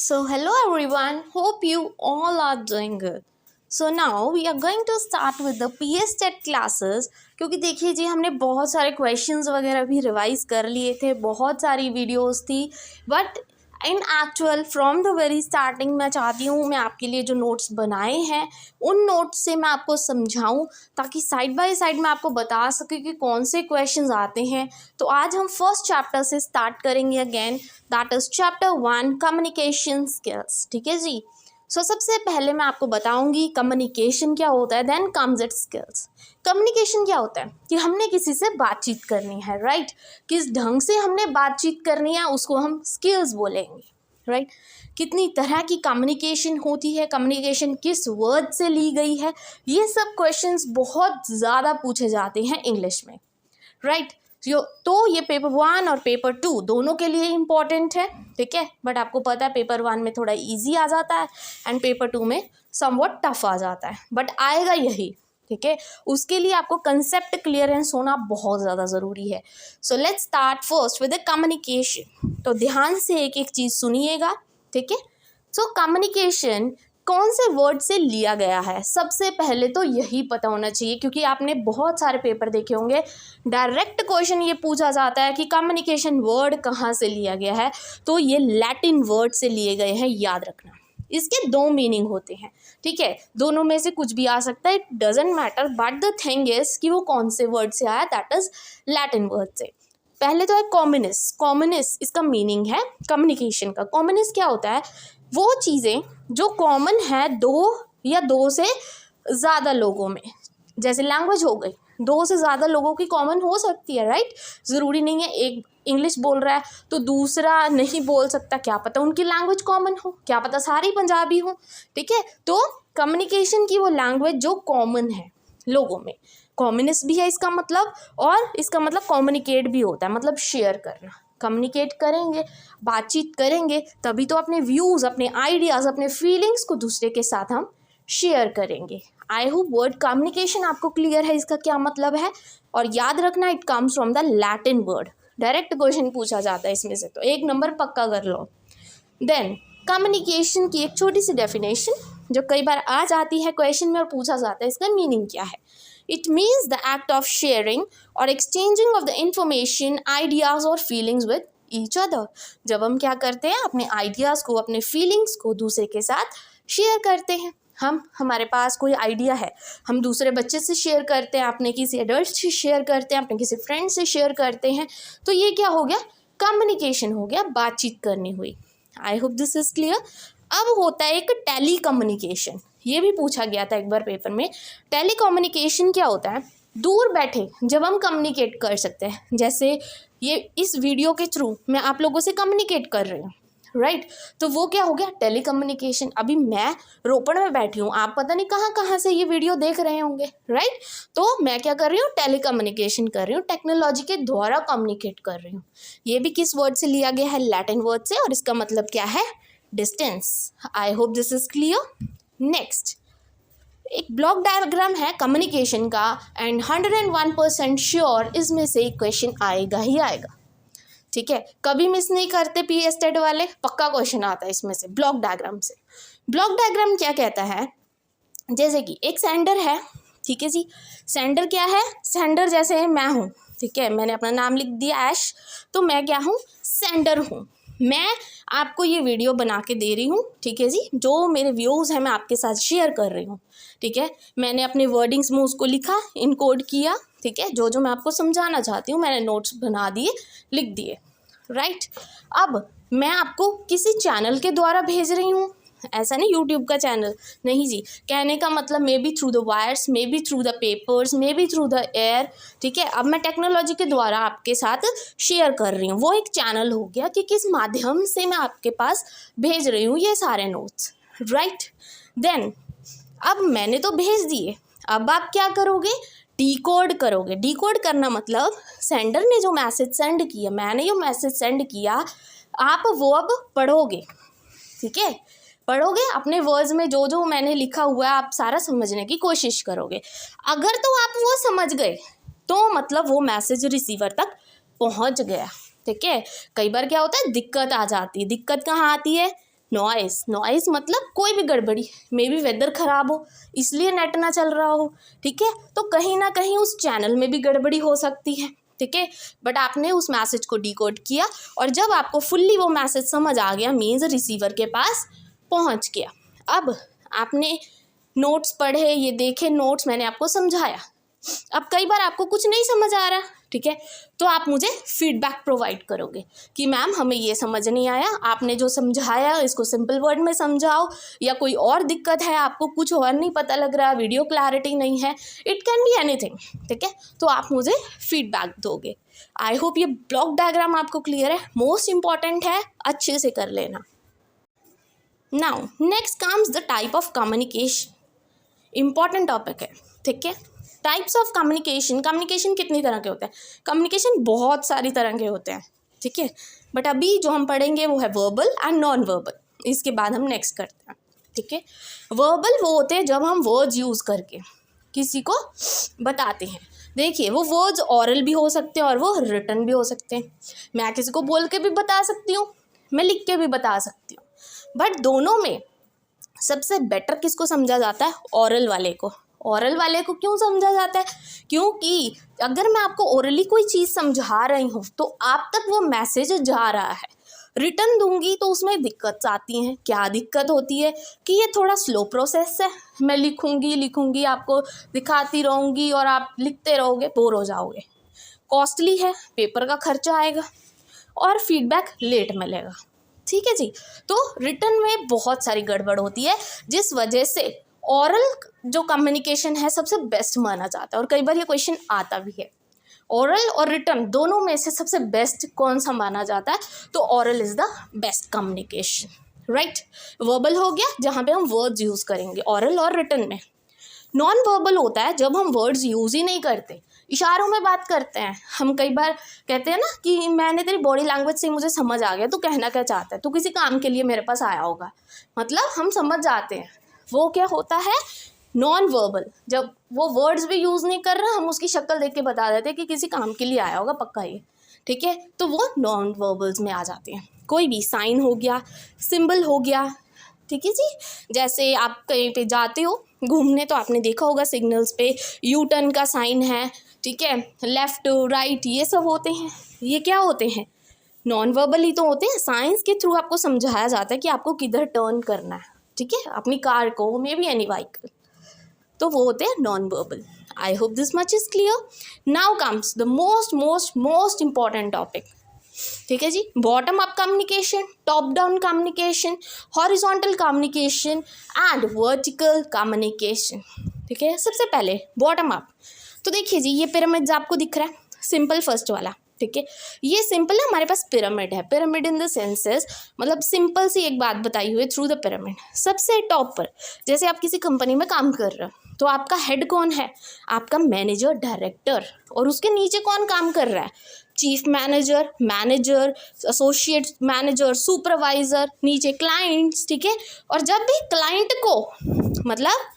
So hello everyone, hope you all are doing good. So now we are going to start with the PS Tet classes क्योंकि देखिए जी हमने बहुत सारे questions वगैरह भी revise कर लिए थे, बहुत सारी वीडियोस थी, but in actual from the very starting मैं चाहती हूँ मैं आपके लिए जो नोट्स बनाए हैं उन नोट्स से मैं आपको समझाऊँ ताकि साइड बाय साइड मैं आपको बता सके कि कौन से क्वेश्चंस आते हैं। तो आज हम फर्स्ट चैप्टर से स्टार्ट करेंगे again, that is chapter 1 communication skills. ठीक है जी। सबसे पहले मैं आपको बताऊंगी कम्युनिकेशन क्या होता है, then comes its skills. Communication क्या होता है कि हमने किसी से बातचीत करनी है, राइट। किस ढंग से हमने बातचीत करनी है उसको हम स्किल्स बोलेंगे, राइट। कितनी तरह की कम्युनिकेशन होती है, कम्युनिकेशन किस वर्ड से ली गई है, ये सब क्वेश्चंस बहुत ज़्यादा पूछे जाते हैं इंग्लिश में, राइट। तो ये पेपर 1 और पेपर 2 दोनों के लिए इम्पॉर्टेंट है, ठीक है। बट आपको पता है पेपर 1 में थोड़ा इजी आ जाता है एंड पेपर 2 में समवट टफ आ जाता है, बट आएगा यही, ठीक है। उसके लिए आपको कंसेप्ट क्लियरेंस होना बहुत ज़्यादा ज़रूरी है। So let's start first with the communication. तो ध्यान से एक एक चीज़ सुनिएगा, ठीक है। सो कम्युनिकेशन कौन से वर्ड से लिया गया है, सबसे पहले तो यही पता होना चाहिए क्योंकि आपने बहुत सारे पेपर देखे होंगे, डायरेक्ट क्वेश्चन ये पूछा जाता है कि कम्युनिकेशन वर्ड कहाँ से लिया गया है, तो ये लैटिन वर्ड से लिए गए हैं, याद रखना। इसके 2 मीनिंग होते हैं, ठीक है। दोनों में से कुछ भी आ सकता है, it doesn't matter, but the thing is कि वो कौन से वर्ड से आया, दैट इज लैटिन वर्ड से। पहले तो है कॉमनिस। कॉमनिस इसका मीनिंग है कम्युनिकेशन का। कॉमनिस क्या होता है, वो चीज़ें जो कॉमन है 2 या 2 से ज़्यादा लोगों में, जैसे लैंग्वेज हो गई, 2 से ज़्यादा लोगों की कॉमन हो सकती है, राइट। ज़रूरी नहीं है एक इंग्लिश बोल रहा है तो दूसरा नहीं बोल सकता, क्या पता उनकी लैंग्वेज कॉमन हो, क्या पता सारी पंजाबी हो, ठीक है। तो कम्युनिकेशन की वो लैंग्वेज जो कॉमन है लोगों में, कॉमनिस भी है इसका मतलब, और इसका मतलब कम्युनिकेट भी होता है, मतलब शेयर करना। कम्युनिकेट करेंगे, बातचीत करेंगे तभी तो अपने व्यूज़, अपने आइडियाज़, अपने फीलिंग्स को दूसरे के साथ हम शेयर करेंगे। आई होप वर्ड कम्युनिकेशन आपको क्लियर है इसका क्या मतलब है, और याद रखना it comes from the Latin word. Direct question पूछा जाता है इसमें से, तो 1 नंबर पक्का कर लो। देन कम्युनिकेशन की एक छोटी सी डेफिनेशन जो कई बार आ जाती है क्वेश्चन में और पूछा जाता है, इसका मीनिंग क्या है। It means the act of sharing or exchanging of the information, ideas or feelings with each other। जब हम क्या करते हैं, अपने आइडियाज़ को, अपने फीलिंग्स को दूसरे के साथ शेयर करते हैं। हमारे पास कोई आइडिया है, हम दूसरे बच्चे से शेयर करते हैं, अपने किसी एडल्ट से शेयर करते हैं, अपने किसी फ्रेंड से शेयर करते हैं, तो ये क्या हो गया, कम्युनिकेशन हो गया, बातचीत करनी हुई। आई होप दिस इज क्लियर। अब होता है एक टेली कम्युनिकेशन, ये भी पूछा गया था एक बार पेपर में। टेली कम्युनिकेशन क्या होता है, दूर बैठे जब हम कम्युनिकेट कर सकते हैं, जैसे ये इस वीडियो के थ्रू मैं आप लोगों से कम्युनिकेट कर रही हूँ, राइट। तो वो क्या हो गया, टेली कम्युनिकेशन। अभी मैं रोपड़ में बैठी हूँ, आप पता नहीं कहाँ कहाँ से ये वीडियो देख रहे होंगे, राइट। तो मैं क्या कर रही हूँ, टेली कम्युनिकेशन कर रही हूँ, टेक्नोलॉजी के द्वारा कम्युनिकेट कर रही हूँ। ये भी किस वर्ड से लिया गया है, लैटिन वर्ड से, और इसका मतलब क्या है, distance. I hope this is clear. Next एक ब्लॉक डायग्राम है कम्युनिकेशन का, एंड 101% श्योर इसमें से एक क्वेश्चन आएगा ही आएगा, ठीक है। कभी मिस नहीं करते PS टेट वाले, पक्का क्वेश्चन आता है इसमें से ब्लॉक डायग्राम से। ब्लॉक डायग्राम क्या कहता है, जैसे कि एक सेंडर है, ठीक है जी। सेंडर क्या है, सेंडर जैसे मैं हूँ, ठीक है, मैंने अपना नाम लिख दिया ऐश, तो मैं क्या हूँ, सेंडर हूँ। मैं आपको ये वीडियो बना के दे रही हूँ, ठीक है जी, जो मेरे व्यूज़ हैं मैं आपके साथ शेयर कर रही हूँ, ठीक है। मैंने अपने वर्डिंग्स में उसको लिखा, इनकोड किया, ठीक है, जो जो मैं आपको समझाना चाहती हूँ मैंने नोट्स बना दिए, लिख दिए, राइट। अब मैं आपको किसी चैनल के द्वारा भेज रही हूँ, ऐसा नहीं यूट्यूब का चैनल, नहीं जी। कहने का मतलब may be through the wires, may be through the papers, may be through the air, ठीक है। अब मैं टेक्नोलॉजी के द्वारा आपके साथ शेयर कर रही हूँ, वो एक चैनल हो गया कि किस माध्यम से मैं आपके पास भेज रही हूँ ये सारे नोट्स, राइट। देन अब मैंने तो भेज दिए, अब आप क्या करोगे, डिकोड करोगे। डिकोड करना मतलब सेंडर ने जो मैसेज सेंड किया, मैंने जो मैसेज सेंड किया, आप वो अब पढ़ोगे, ठीक है। पढ़ोगे अपने वर्ड्स में, जो जो मैंने लिखा हुआ है आप सारा समझने की कोशिश करोगे। अगर तो आप वो समझ गए तो मतलब वो मैसेज रिसीवर तक पहुंच गया, ठीक है। कई बार क्या होता है, दिक्कत आ जाती है। दिक्कत कहाँ आती है, नॉइस, नॉइस मतलब कोई भी गड़बड़ी, मे बी वेदर ख़राब हो इसलिए नेट ना चल रहा हो, ठीक है, तो कहीं ना कहीं उस चैनल में भी गड़बड़ी हो सकती है, ठीक है, बट आपने उस मैसेज को डिकोड किया और जब आपको फुल्ली वो मैसेज समझ आ गया मीन्स रिसीवर के पास पहुंच गया। अब आपने नोट्स पढ़े, ये देखे नोट्स, मैंने आपको समझाया। अब कई बार आपको कुछ नहीं समझ आ रहा, ठीक है, तो आप मुझे फीडबैक प्रोवाइड करोगे कि मैम हमें ये समझ नहीं आया, आपने जो समझाया इसको सिंपल वर्ड में समझाओ, या कोई और दिक्कत है, आपको कुछ और नहीं पता लग रहा, वीडियो क्लैरिटी नहीं है, इट कैन बी एनीथिंग, ठीक है, तो आप मुझे फीडबैक दोगे। आई होप ये ब्लॉक डायग्राम आपको क्लियर है, मोस्ट इंपॉर्टेंट है, अच्छे से कर लेना। Now next comes the type of communication, important topic है, ठीक है। टाइप्स ऑफ कम्युनिकेशन, कम्युनिकेशन कितनी तरह के होते हैं, कम्युनिकेशन बहुत सारी तरह के होते हैं, ठीक है, बट अभी जो हम पढ़ेंगे वो है वर्बल एंड नॉन वर्बल, इसके बाद हम नेक्स्ट करते हैं, ठीक है। वर्बल वो होते हैं जब हम वर्ड्स यूज़ करके किसी को बताते हैं, देखिए वो वर्ड्स ऑरल भी हो सकते हैं और वो रिटन भी हो सकते हैं, मैं किसी को बोल के भी बता सकती हूँ, मैं लिख के भी बता सकती हूँ, बट दोनों में सबसे बेटर किसको समझा जाता है, ऑरल वाले को। ऑरल वाले को क्यों समझा जाता है, क्योंकि अगर मैं आपको ओरली कोई चीज़ समझा रही हूँ तो आप तक वो मैसेज जा रहा है, रिटर्न दूंगी तो उसमें दिक्कत आती हैं। क्या दिक्कत होती है कि ये थोड़ा स्लो प्रोसेस है, मैं लिखूंगी आपको दिखाती रहूँगी और आप लिखते रहोगे, बोर हो जाओगे, कॉस्टली है, पेपर का खर्चा आएगा और फीडबैक लेट मिलेगा, ठीक है जी। तो रिटर्न में बहुत सारी गड़बड़ होती है, जिस वजह से ओरल जो कम्युनिकेशन है सबसे बेस्ट माना जाता है, और कई बार ये क्वेश्चन आता भी है, ओरल और रिटर्न दोनों में से सबसे बेस्ट कौन सा माना जाता है, तो oral is the best communication, right. Verbal हो गया जहाँ पे हम वर्ड्स यूज़ करेंगे ओरल और रिटर्न में। नॉन वर्बल होता है जब हम वर्ड्स यूज़ ही नहीं करते, इशारों में बात करते हैं। हम कई बार कहते हैं ना कि मैंने तेरी बॉडी लैंग्वेज से मुझे समझ आ गया, तू कहना क्या चाहता है, तू किसी काम के लिए मेरे पास आया होगा, मतलब हम समझ जाते हैं, वो क्या होता है नॉन वर्बल। जब वो वर्ड्स भी यूज़ नहीं कर रहा, हम उसकी शक्ल देख के बता देते हैं कि किसी काम के लिए आया होगा पक्का ये, ठीक है, तो वो नॉन वर्बल्स में आ जाते हैं। कोई भी साइन हो गया, सिंबल हो गया, ठीक है जी। जैसे आप कहीं पे जाते हो घूमने तो आपने देखा होगा सिग्नल्स पे यू टर्न का साइन है, ठीक है, लेफ़्ट राइट ये सब होते हैं, ये क्या होते हैं, नॉन वर्बल ही तो होते हैं। साइंस के थ्रू आपको समझाया जाता है कि आपको किधर टर्न करना है, ठीक है, अपनी कार को, मे बी एनी व्हीकल, तो वो होते हैं non verbal. I hope this much is clear. Now comes the most important topic, ठीक है जी। Bottom up communication, top down communication, horizontal communication and vertical communication, ठीक है। सबसे पहले बॉटम अप, तो देखिए जी ये पिरामिड्स आपको दिख रहा है, सिंपल फर्स्ट वाला, ठीक है, ये सिंपल है, हमारे पास पिरामिड है, पिरामिड इन द सेंसेस मतलब सिंपल सी एक बात बताई हुई थ्रू द पिरामिड। सबसे टॉप पर जैसे आप किसी कंपनी में काम कर रहे हो तो आपका हेड कौन है, आपका मैनेजर डायरेक्टर, और उसके नीचे कौन काम कर रहा है, chief manager, manager, associate manager, supervisor, नीचे क्लाइंट्स, ठीक है। और जब भी क्लाइंट को मतलब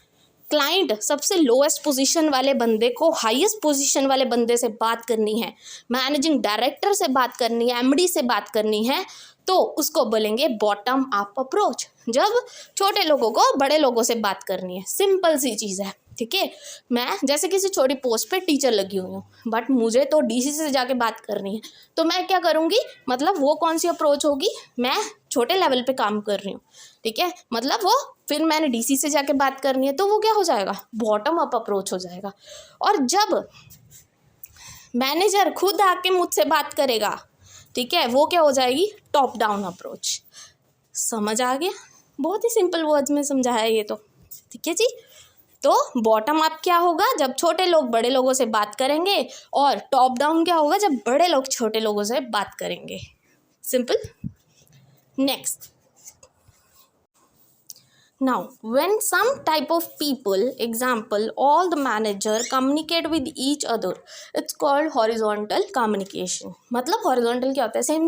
क्लाइंट सबसे लोएस्ट पोजीशन वाले बंदे को हाईएस्ट पोजीशन वाले बंदे से बात करनी है, मैनेजिंग डायरेक्टर से बात करनी है, एमडी से बात करनी है, तो उसको बोलेंगे बॉटम अप अप्रोच। जब छोटे लोगों को बड़े लोगों से बात करनी है, सिंपल सी चीज़ है, ठीक है। मैं जैसे किसी छोटी पोस्ट पे टीचर लगी हुई हूँ, बट मुझे तो डीसी से जाके बात करनी है, तो मैं क्या करूँगी, मतलब वो कौन सी अप्रोच होगी, मैं छोटे लेवल पे काम कर रही हूँ, ठीक है, मतलब वो फिर मैंने डीसी से जाके बात करनी है, तो वो क्या हो जाएगा, बॉटम अप अप्रोच हो जाएगा। और जब मैनेजर खुद आके मुझसे बात करेगा, ठीक है, वो क्या हो जाएगी, टॉप डाउन अप्रोच। समझ आ गया, बहुत ही सिंपल वर्ड्स में समझाया ये तो, ठीक है जी। तो बॉटम अप क्या होगा, जब छोटे लोग बड़े लोगों से बात करेंगे, और टॉप डाउन क्या होगा, जब बड़े लोग छोटे लोगों से बात करेंगे। Simple. Next, now when some type of people, example all the manager communicate with each other, it's called horizontal communication। मतलब horizontal क्या होता है, सेम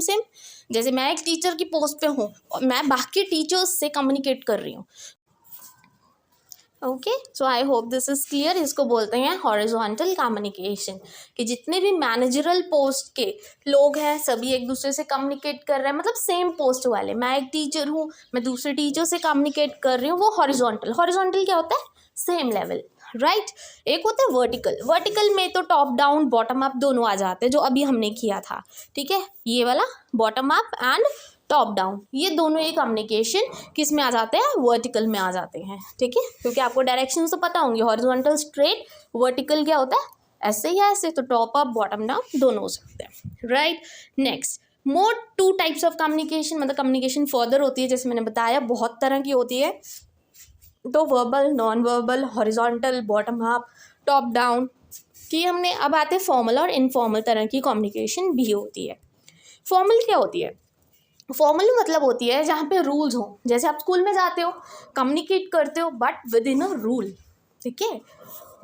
जैसे मैं एक टीचर की पोस्ट पे हूँ और मैं बाकी टीचर्स से कम्युनिकेट कर रही हूँ, okay, so I hope this is clear. इसको बोलते हैं हॉरिजॉन्टल कम्युनिकेशन, कि जितने भी मैनेजरल पोस्ट के लोग हैं सभी एक दूसरे से कम्युनिकेट कर रहे हैं, मतलब सेम पोस्ट वाले। मैं एक टीचर हूँ, मैं दूसरे टीचर से कम्युनिकेट कर रही हूँ, वो हॉरिजॉन्टल। हॉरिजॉन्टल क्या होता है? Same level, right. एक होता है वर्टिकल। वर्टिकल में तो टॉप डाउन बॉटम अप दोनों आ जाते हैं, जो अभी हमने किया था, ठीक है। ये वाला bottom up and top down, ये दोनों ही कम्युनिकेशन किस में आ जाते हैं? वर्टिकल में आ जाते हैं, ठीक है। क्योंकि आपको डायरेक्शन तो पता होंगे, हॉरिजॉन्टल स्ट्रेट, वर्टिकल क्या होता है? ऐसे या ऐसे, तो टॉप अप बॉटम डाउन दोनों हो सकते हैं, right. Next, more 2 types of communication, मतलब कम्युनिकेशन फर्दर होती है, जैसे मैंने बताया बहुत तरह की होती है। तो verbal, non verbal, horizontal, bottom up, top down की हमने। अब आते हैं फॉर्मल और इनफॉर्मल तरह की कम्युनिकेशन भी होती है। फॉर्मल क्या होती है? फॉर्मल मतलब होती है जहाँ पे रूल्स हो। जैसे आप स्कूल में जाते हो, कम्युनिकेट करते हो, but with in a rule, ठीक है।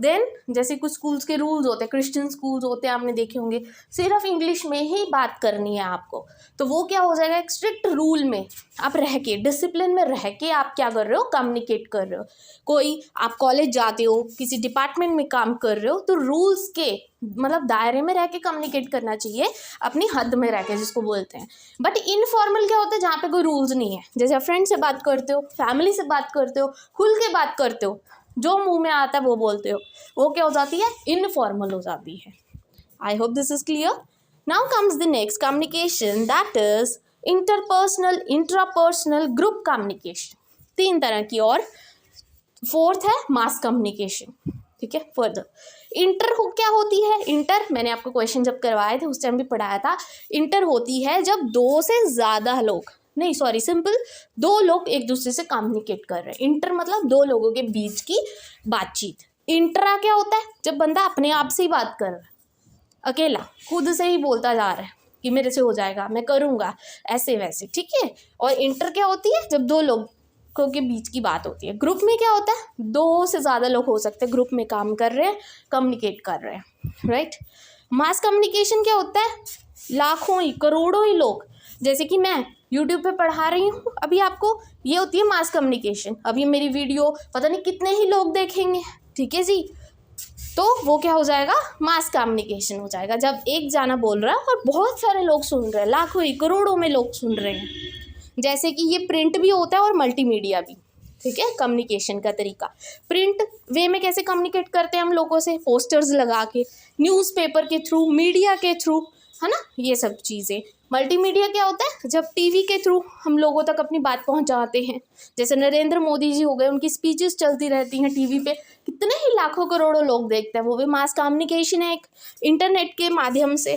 देन जैसे कुछ स्कूल्स के रूल्स होते हैं, क्रिश्चियन स्कूल्स होते हैं, आपने देखे होंगे, सिर्फ इंग्लिश में ही बात करनी है आपको। तो वो क्या हो जाएगा? एक स्ट्रिक्ट रूल में आप रह के, डिसिप्लिन में रह के आप क्या कर रहे हो? कम्युनिकेट कर रहे हो। कोई आप कॉलेज जाते हो, किसी डिपार्टमेंट में काम कर रहे हो, तो रूल्स के मतलब दायरे में रह के कम्युनिकेट करना चाहिए, अपनी हद में रह के, जिसको बोलते हैं। बट इनफॉर्मल क्या होता है? जहाँ पे कोई रूल्स नहीं है। जैसे आप फ्रेंड से बात करते हो, फैमिली से बात करते हो, खुल के बात करते हो, जो मुंह में आता है वो बोलते हो, वो क्या हो जाती है? इनफॉर्मल हो जाती है। आई hope this is clear. Now comes the next communication, that is interpersonal, intrapersonal, group communication. 3 तरह की। और फोर्थ है मास कम्युनिकेशन, ठीक है। फर्दर इंटर हो क्या होती है? इंटर मैंने आपको क्वेश्चन जब करवाए थे उस टाइम भी पढ़ाया था। इंटर होती है जब 2 से ज़्यादा लोग, नहीं सॉरी, सिंपल 2 लोग एक दूसरे से कम्युनिकेट कर रहे हैं। इंटर मतलब 2 लोगों के बीच की बातचीत। इंट्रा क्या होता है? जब बंदा अपने आप से ही बात कर रहा है, अकेला, खुद से ही बोलता जा रहा है कि मेरे से हो जाएगा, मैं करूँगा, ऐसे वैसे, ठीक है। और इंटर क्या होती है? जब 2 लोगों के बीच की बात होती है। ग्रुप में क्या होता है? 2 से ज़्यादा लोग हो सकते हैं, ग्रुप में काम कर रहे हैं, कम्युनिकेट कर रहे हैं, राइट। मास कम्युनिकेशन क्या होता है? लाखों ही, करोड़ों ही लोग, जैसे कि मैं यूट्यूब पे पढ़ा रही हूँ अभी आपको, ये होती है मास कम्युनिकेशन। अभी मेरी वीडियो पता नहीं कितने ही लोग देखेंगे, ठीक है जी। तो वो क्या हो जाएगा? मास कम्युनिकेशन हो जाएगा, जब एक जना बोल रहा है और बहुत सारे लोग सुन रहे हैं, लाखों ही, करोड़ों में लोग सुन रहे हैं। जैसे कि ये प्रिंट भी होता है और मल्टीमीडिया भी, ठीक है। कम्युनिकेशन का तरीका, प्रिंट वे में कैसे कम्युनिकेट करते हैं हम लोगों से? पोस्टर्स लगा के, न्यूज़पेपर के थ्रू, मीडिया के थ्रू, है ना, ये सब चीज़ें। मल्टीमीडिया क्या होता है? जब टीवी के थ्रू हम लोगों तक अपनी बात पहुंचाते हैं। जैसे नरेंद्र मोदी जी हो गए, उनकी स्पीचेस चलती रहती हैं टीवी पे, कितने ही लाखों करोड़ों लोग देखते हैं, वो भी मास कम्युनिकेशन है, एक इंटरनेट के माध्यम से,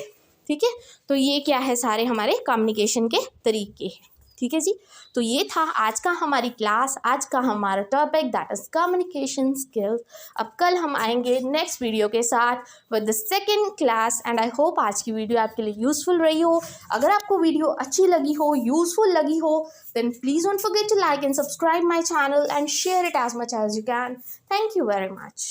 ठीक है। तो ये क्या है? सारे हमारे कम्युनिकेशन के तरीके हैं, ठीक है जी। तो ये था आज का हमारी क्लास, आज का हमारा topic, that is communication skills. अब कल हम आएंगे नेक्स्ट वीडियो के साथ with the second class, and I hope आज की वीडियो आपके लिए यूजफुल रही हो। अगर आपको वीडियो अच्छी लगी हो, यूजफुल लगी हो, then please don't forget to like and subscribe my channel and share it as much as you can. Thank you very much.